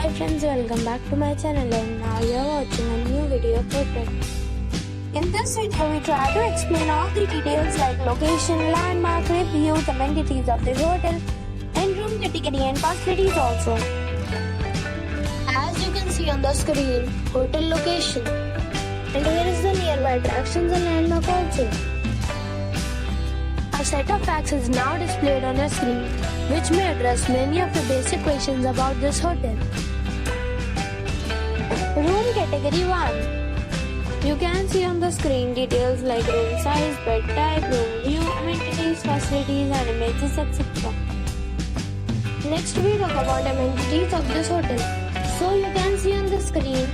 Hi friends, welcome back to my channel and now you are watching a new video portrait. In this video, we try to explain all the details like location, landmark, reviews, amenities of this hotel and room category and facilities also. As you can see on the screen, hotel location. And here is the nearby attractions and landmark also. A set of facts is now displayed on the screen, which may address many of the basic questions about this hotel. Room category 1. You can see on the screen details like room size, bed type, room view, amenities, facilities and images etc. Next we talk about amenities of this hotel. So you can see on the screen,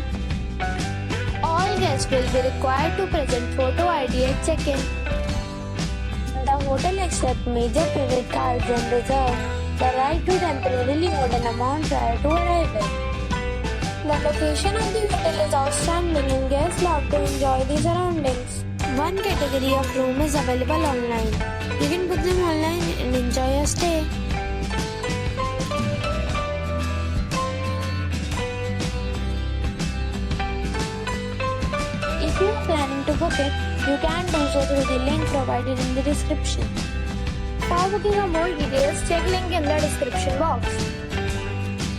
all guests will be required to present photo ID at check-in. The hotel accepts major credit cards and reserves the right to temporarily hold an amount prior to arrival. The location of the hotel is outstanding and guests love to enjoy the surroundings. One category of room is available online. You can book them online and enjoy your stay. If you are planning to book it, you can do so through the link provided in the description. For booking or more details, check link in the description box.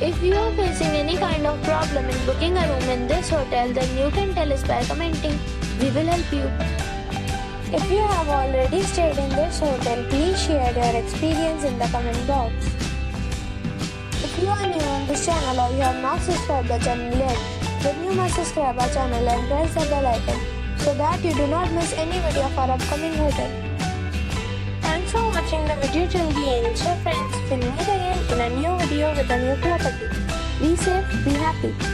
If you are facing any kind of problem in booking a room in this hotel, then you can tell us by commenting. We will help you. If you have already stayed in this hotel, please share your experience in the comment box. If you are new on this channel or you have not subscribed the channel yet, then you must subscribe our channel and press the bell icon so that you do not miss any video of our upcoming hotel. Thanks for watching the video till the end. So friends, we'll meet again in a new video with a new property. Be safe, be happy.